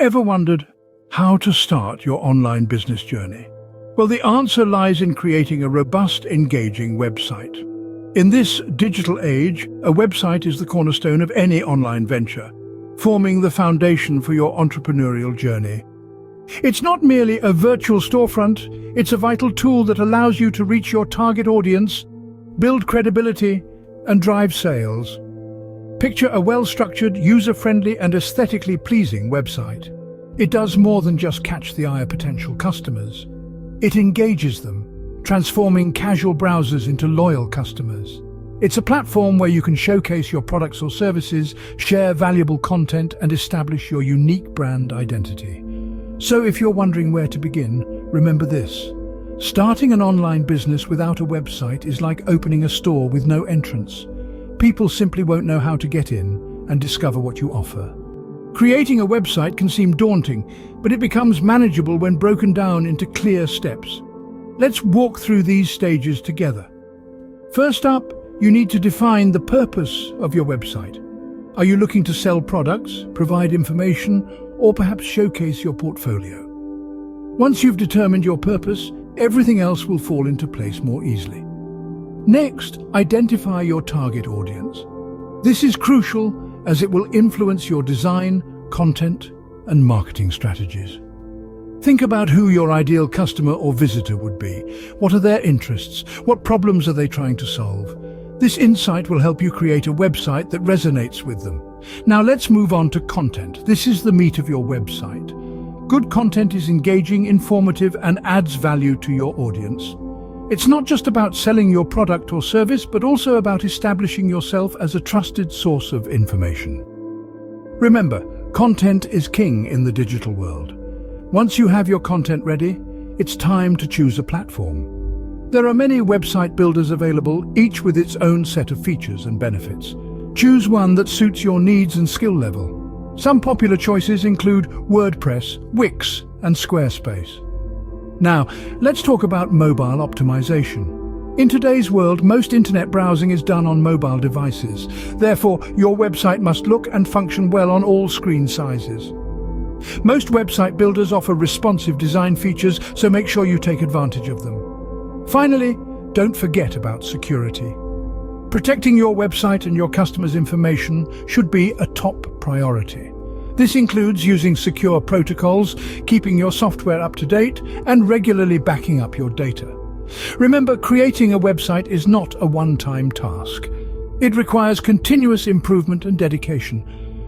Ever wondered how to start your online business journey? Well, the answer lies in creating a robust, engaging website. In this digital age, a website is the cornerstone of any online venture, forming the foundation for your entrepreneurial journey. It's not merely a virtual storefront, it's a vital tool that allows you to reach your target audience, build credibility, and drive sales. Picture a well-structured, user-friendly, and aesthetically pleasing website. It does more than just catch the eye of potential customers. It engages them, transforming casual browsers into loyal customers. It's a platform where you can showcase your products or services, share valuable content, and establish your unique brand identity. So if you're wondering where to begin, remember this. Starting an online business without a website is like opening a store with no entrance. People simply won't know how to get in and discover what you offer. Creating a website can seem daunting, but it becomes manageable when broken down into clear steps. Let's walk through these stages together. First up, you need to define the purpose of your website. Are you looking to sell products, provide information, or perhaps showcase your portfolio? Once you've determined your purpose, everything else will fall into place more easily. Next, identify your target audience. This is crucial as it will influence your design, content, and marketing strategies. Think about who your ideal customer or visitor would be. What are their interests? What problems are they trying to solve? This insight will help you create a website that resonates with them. Now let's move on to content. This is the meat of your website. Good content is engaging, informative, and adds value to your audience. It's not just about selling your product or service, but also about establishing yourself as a trusted source of information. Remember, content is king in the digital world. Once you have your content ready, it's time to choose a platform. There are many website builders available, each with its own set of features and benefits. Choose one that suits your needs and skill level. Some popular choices include WordPress, Wix, and Squarespace. Now, let's talk about mobile optimization. In today's world, most internet browsing is done on mobile devices. Therefore, your website must look and function well on all screen sizes. Most website builders offer responsive design features, so make sure you take advantage of them. Finally, don't forget about security. Protecting your website and your customers' information should be a top priority. This includes using secure protocols, keeping your software up to date, and regularly backing up your data. Remember, creating a website is not a one-time task. It requires continuous improvement and dedication.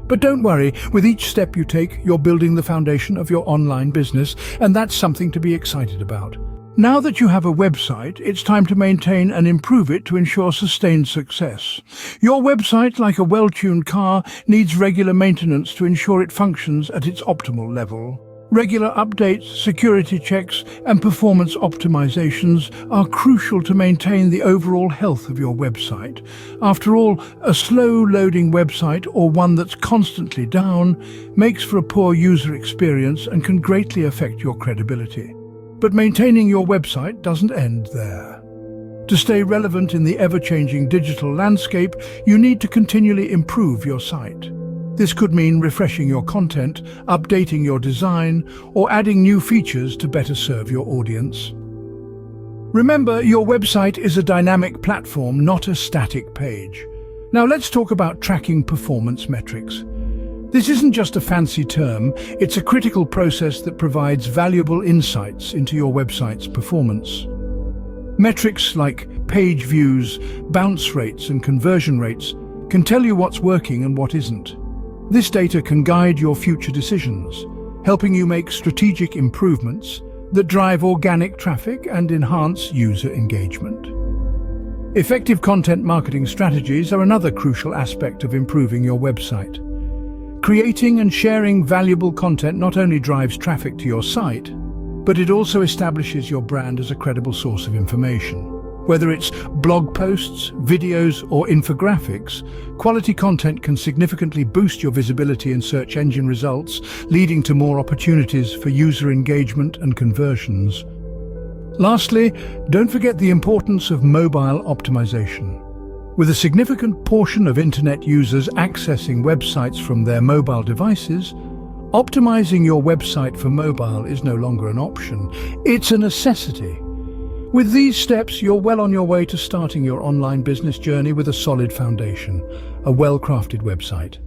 But don't worry, with each step you take, you're building the foundation of your online business, and that's something to be excited about. Now that you have a website, it's time to maintain and improve it to ensure sustained success. Your website, like a well-tuned car, needs regular maintenance to ensure it functions at its optimal level. Regular updates, security checks, and performance optimizations are crucial to maintain the overall health of your website. After all, a slow-loading website, or one that's constantly down, makes for a poor user experience and can greatly affect your credibility. But maintaining your website doesn't end there. To stay relevant in the ever-changing digital landscape, you need to continually improve your site. This could mean refreshing your content, updating your design, or adding new features to better serve your audience. Remember, your website is a dynamic platform, not a static page. Now let's talk about tracking performance metrics. This isn't just a fancy term, it's a critical process that provides valuable insights into your website's performance. Metrics like page views, bounce rates, and conversion rates can tell you what's working and what isn't. This data can guide your future decisions, helping you make strategic improvements that drive organic traffic and enhance user engagement. Effective content marketing strategies are another crucial aspect of improving your website. Creating and sharing valuable content not only drives traffic to your site, but it also establishes your brand as a credible source of information. Whether it's blog posts, videos, or infographics, quality content can significantly boost your visibility in search engine results, leading to more opportunities for user engagement and conversions. Lastly, don't forget the importance of mobile optimization. With a significant portion of internet users accessing websites from their mobile devices, Optimizing your website for mobile is no longer an option. It's a necessity. With these steps, you're well on your way to starting your online business journey with a solid foundation, a well-crafted website.